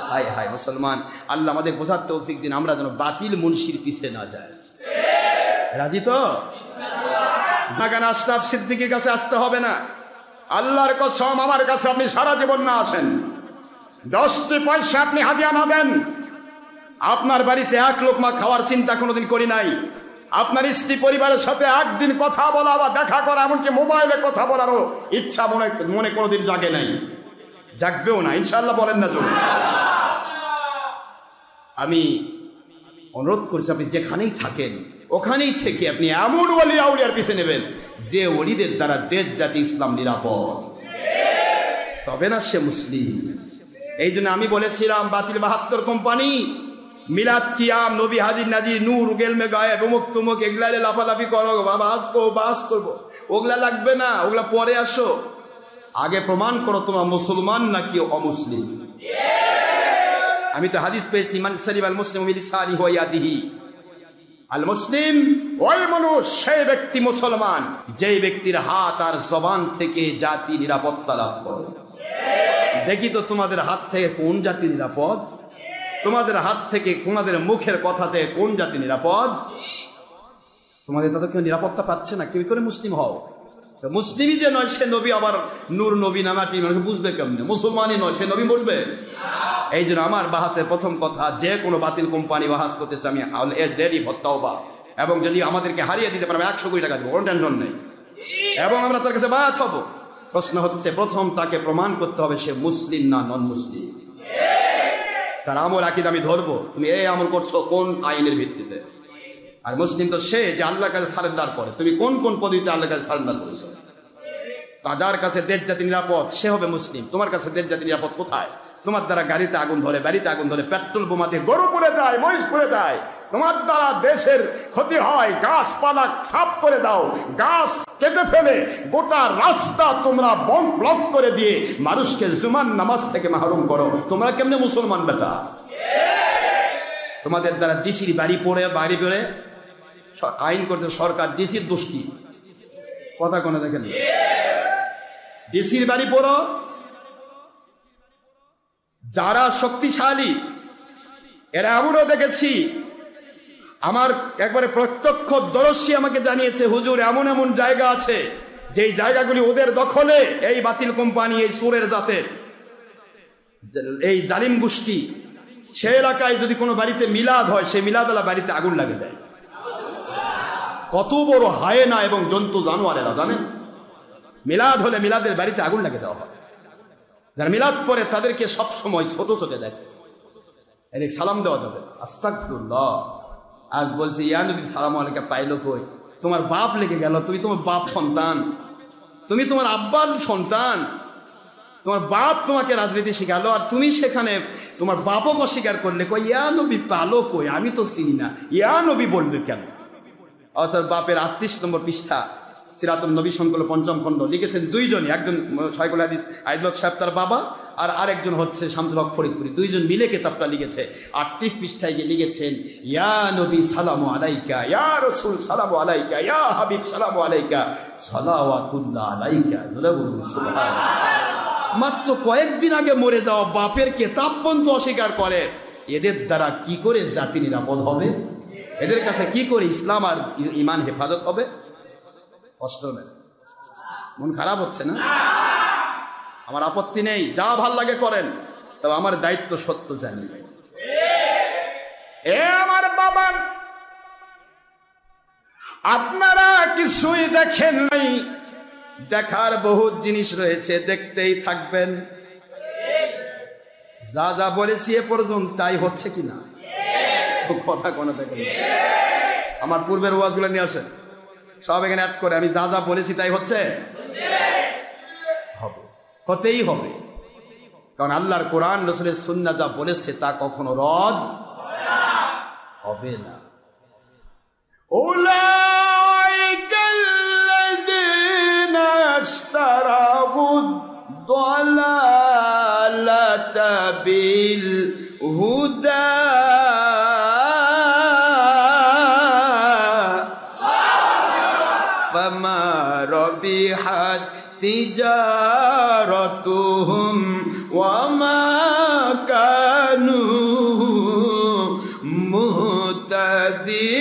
হায় হায় মুসলমান, আল্লাহ আমাদের বোঝার তৌফিক দিন, আমরা যেন বাতিল মুনশির পিছে না যায়। রাজি তো? বাগান আশরাফ সিদ্দিকীর কাছে আসতে হবে না। আল্লাহর কসম, আমার কাছে আপনি সারা জীবন না আসেন, 10টি পয়সা আপনি হাদিয়া না দেন, আপনার বাড়িতে এক লোকমা খাওয়ার চিন্তা কোনোদিন করি নাই। আপনার স্ত্রী পরিবারের সাথে একদিন কথা বলা বা দেখা করা, এমনকি মোবাইলে কথা বলারও ইচ্ছা মনে কোনোদিন জাগে নাই, জাগবেও না ইনশাআল্লাহ। বলেন না জোরে? আমি অনুরোধ করছি আপনি যেখানেই থাকেন ওখানেই থেকে আপনি এমন ওলি আউলিয়ার পিছে নেবেন যে ওলিদের দ্বারা দেশ জাতি ইসলাম নিরাপদ, তবে না সে মুসলিম। এই জন্য আমি বলেছিলাম বাতিল 72 কোম্পানি, মিলাদ কিয়াম, নবী হাজির নাজির, নূর গেলমে গায়েব, অমুক তুমুক, এগুলা লাফালাফি করো, বাস করবো, ওগুলা লাগবে না, ওগুলা পরে আসো। আগে প্রমাণ করো তোমরা মুসলমান নাকি অমুসলিম। আমি তো হাদিস পেয়েছি, মান সালিম আল মুসলিম মিন লিসানিহি ওয়া ইয়াদিহি, আল মুসলিম ওই মানুষ, সেই ব্যক্তি মুসলমান যেই ব্যক্তির হাত আর জবান থেকে জাতি নিরাপত্তা লাভ করে। দেখি তো তোমাদের হাত থেকে কোন জাতি নিরাপদ, তোমাদের হাত থেকে, তোমাদের মুখের কথা থেকে কোন জাতি নিরাপদ। তোমাদের তাদের কেউ নিরাপত্তা পাচ্ছে না, কেউ করে মুসলিম হও। মুসলিমই যে নয় সে নবী আবার নূর নবী নামাটি মানুষ বুঝবে কেমনে? মুসলমানই নয় সে নবী বলবে। এই জন্য আমার বাহাসের প্রথম কথা, যে কোনো বাতিল কোম্পানি বাহাস করতে চাই আমি রেডি ফর তাওবা, এবং যদি আমাদেরকে হারিয়ে দিতে পারে 100 কোটি টাকা দেবো, কোনো টেনশন নেই, এবং আমরা তার কাছে বায়াত হব। প্রশ্ন হচ্ছে প্রথম তাকে প্রমাণ করতে হবে সে মুসলিম না নন মুসলিম। তার আমল আকীদা আমি ধরবো, তুমি এই আমল করছো কোন আইনের ভিত্তিতে। আর মুসলিম তো সে যে আল্লাহর কাছে সারেন্ডার করে। তুমি কোন কোন পদ্ধতিতে আল্লাহর কাছে সারেন্ডার করেছো? যার কাছে দেশ জাতি নিরাপদ সে হবে মুসলিম। তোমার কাছে দেশ জাতি নিরাপদ কোথায়? তোমার দ্বারা গাড়িতে আগুন ধরে, বাড়িতে আগুন ধরে, পেট্রোল বোমা দিয়ে গরু পুড়ে যায়, মহিষ পুড়ে যায়, তোমার দ্বারা দেশের ক্ষতি হয়, গাছপালা সাফ করে দাও, গাছ কেটে ফেলে গোটা রাস্তা তোমরা ব্লক করে দিয়ে মানুষকে জুমার নামাজ থেকে মাহরুম করো, তোমরা কেমনে মুসলমান বেটা? তোমাদের দ্বারা ডিসির বাড়ি পড়ে আইন করছে সরকার, ডিসির দোষ কি? কথা কোনে দেখেন, ডিসির বাড়ি পড়ো। যারা শক্তিশালী এরা এমনও দেখেছি, আমার একবারে প্রত্যক্ষ দর্শী আমাকে জানিয়েছে, হুজুর এমন এমন জায়গা আছে যেই জায়গাগুলি ওদের দখলে, এই বাতিল কোম্পানি, এই সুরের জাতের, এই জালিম গোষ্ঠী, সে এলাকায় যদি কোনো বাড়িতে মিলাদ হয়, সে মিলাদওয়ালা বাড়িতে আগুন লাগিয়ে দেয়। কত বড় হায়েনা এবং জন্তু জানোয়ার এরা জানেন? মিলাদ হলে মিলাদের বাড়িতে আগুন লাগিয়ে দেওয়া হয়। যারা মিলাদ পরে তাদেরকে সবসময় ছোট চোখে দেখে, এদিকে সালাম দেওয়া যাবে। আস্তাগফিরুল্লাহ। আজ বলছে ইয়া নবী সালাম আলাইকা পাইলো কই? তোমার বাপ লেগে গেল, তুমি তোমার বাপ সন্তান, তুমি তোমার আব্বার সন্তান, তোমার বাপ তোমাকে রাজনীতি শিখালো আর তুমি সেখানে তোমার বাপকে অস্বীকার করলে। কই ইয়া নবী পালো কই? আমি তো চিনি না, ইয়া নবী বলবে কেন? অথচ বাপের 38 নম্বর পৃষ্ঠা সিরাতুন নবী সংকলন 5ম খণ্ড লিখেছেন দুইজনই, একজন শাইখুল হাদিস আইদুল হক সাহেব তার বাবা, আর আরেকজন হচ্ছে শামসুল হক ফরিদপুরি, দুইজন মিলে কিতাবটা লিখেছে। 38 পৃষ্ঠায় গিয়ে লিখেছেন ইয়া নবী সালামু আলাইকা, ইয়া রাসূল সালামু আলাইকা, ইয়া হাবিব সালামু আলাইকা, সালাওয়াতুল্লাহ আলাইকা। সুবহানাল্লাহ। মাত্র কয়েকদিন আগে মরে যাওয়া বাপের কিতাব বন্ধু অস্বীকার করে, এদের দ্বারা কি করে জাতি নিরাপদ হবে? এদের কাছে কি করে ইসলাম আর ইমান হেফাজত হবে? কষ্ট নেই, মন খারাপ হচ্ছে না? আমার আপত্তি নেই, যা ভাল লাগে করেন, তবে আমার দায়িত্ব সত্য জানি। এ আমার বাবা, আপনারা কিছুই দেখেন নাই, দেখার বহুত জিনিস রয়েছে, দেখতেই থাকবেন। যা যা বলেছি এ পর্যন্ত তাই হচ্ছে কিনা কথা কোনো দেখেন। আমার পূর্বের ওয়াজগুলো নিয়ে আসেন, সব এখানে অ্যাড করে। আমি যা যা বলেছি তাই হচ্ছে, হবে, হতেই হবে, কারণ আল্লাহর কোরআন রাসূলের সুন্নাহ যা বলেছে তা কখনো রদ হবে না। উলাইকাল্লাযীনা ইশতারাউদ দালালাতা বিল হুদা ফামা রবিহাত তিজারাতুহুম ওয়া মা কানু মুহতাদিন।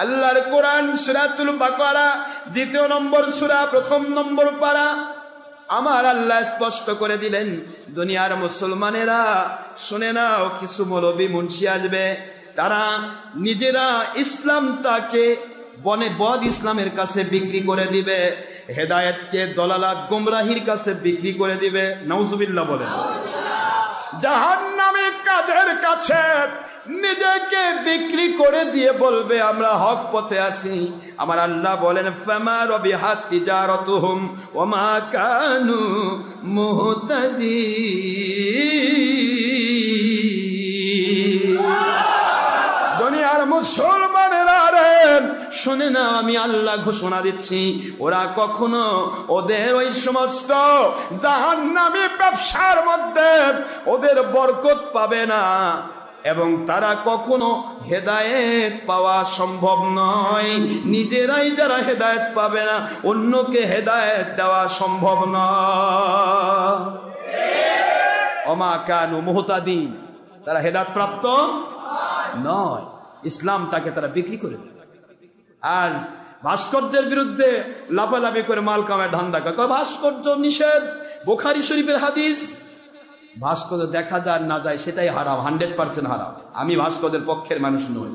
আল্লাহর কোরআন সূরাতুল বাকারা 2 নম্বর সূরা 1 নম্বর পারা। আমার আল্লাহ স্পষ্ট করে দিলেন, দুনিয়ার মুসলমানেরা শুনে নাও, কিছু মৌলবী মুন্সি আসবে, তারা নিজেরা ইসলামটাকে বদ ইসলামের কাছে বিক্রি করে দিবে, হেদায়েতকে দলালাত গোমরাহির কাছে বিক্রি করে দিবে। নাউজুবিল্লাহ বলেন। জাহান্নামী কাজের কাছে নিজেকে বিক্রি করে দিয়ে বলবে আমরা হক পথে আছি। আমার আল্লাহ বলেন, ফামা রবিহাত তিজারাতুহুম ওয়া মা কানু মুহতাদিন। দুনিয়ার মুসলমানেরা রে শুনে না, আমি আল্লাহ ঘোষণা দিচ্ছি, ওরা কখনো ওদের ওই সমস্ত জাহান্নামী ব্যবসার মধ্যে ওদের বরকত পাবে না, এবং তারা কখনো হেদায়েত পাওয়া সম্ভব নয়। নিজেরাই যারা হেদায়েত পাবে না, অন্যকে হেদায়েত দেওয়া সম্ভব নয়। ওমা কানু মুহতাদিন, তারা হেদায়েত প্রাপ্ত নয়, ইসলামটাকে তারা বিক্রি করে দেবে। আজ ভাস্কর্যের বিরুদ্ধে লাফালাফি করে মাল কামায় ধান্দা করে, ভাস্কর্য নিষেধ, বুখারী শরীফের হাদিস। ভাস্কর্য দেখা যায় না যায় সেটাই হারাম, 100% হারাম। আমি ভাস্কর্যের পক্ষের মানুষ নই।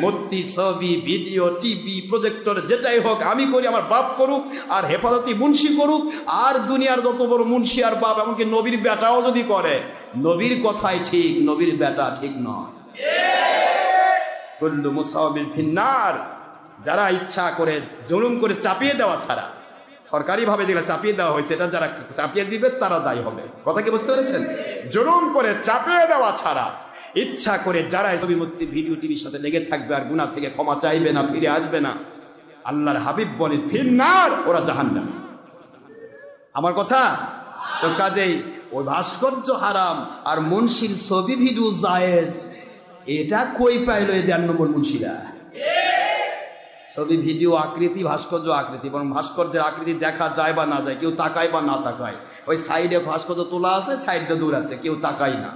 মূর্তি, ছবি, ভিডিও, টিভি, প্রজেক্টর যেটাই হোক আমি করি, আমার বাপ করুক, আর হেফাজতি মুন্সি করুক, আর দুনিয়ার যত বড় মুন্সি আর বাপ, এমনকি নবীর বেটাও যদি করে, নবীর কথাই ঠিক, নবীর বেটা ঠিক নয়। কুল্লু মুসাওয়াবিন ফিন্নার। যারা ইচ্ছা করে জুলুম করে চাপিয়ে দেওয়া ছাড়া, সরকারি ভাবে যেগুলো চাপিয়ে দেওয়া হয়েছে, এটা যারা চাপিয়ে দিবে তারা দায়ী হবে। কথা কি বুঝতে পেরেছেন? জুলুম করে চাপিয়ে দেওয়া ছাড়া ইচ্ছা করে যারা ছবি, মূর্তি, ভিডিও, টিভির সাথে লেগে থাকবে আর গুনাহ থেকে ক্ষমা চাইবে না, ফিরে আসবে না, আল্লাহর হাবিব বলেন ফিন্নার, ওরা জাহান্নাম। আমার কথা তো, কাজেই ওই ভাস্কর্য হারাম আর মুন্সির ছবি ভিডিও জায়েজ, এটা কই পাইল এই 1.5 নম্বর মুন্সিরা? ছবি, ভিডিও, আকৃতি, ভাস্কর্য আকৃতি, বরং ভাস্কর্যের আকৃতি দেখা যায় বা না যায়, কেউ তাকায় বা না তাকায়, ওই সাইডে ভাস্কর্য তোলা আছে, সাইডে দৌড়াচ্ছে, কেউ তাকায় না।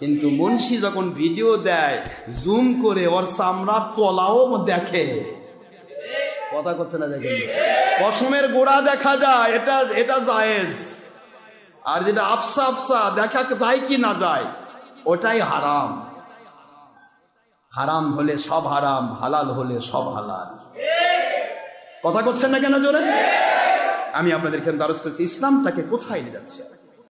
কিন্তু মুন্সি যখন ভিডিও দেয়, জুম করে ওর চামড়ার তলাও দেখে। কথা করছে না? দেখেন, পশমের গোড়া দেখা যায়, এটা জায়েজ। আর যেটা আফসা আফসা দেখা যায় কি না যায়, ওটাই হারাম। হারাম হলে সব হারাম, হালাল হলে সব হালাল। কথা করছেন না কেন জোরে? আমি আপনাদেরকে দারুস করছি, ইসলামটাকে কোথায় নিয়ে যাচ্ছে।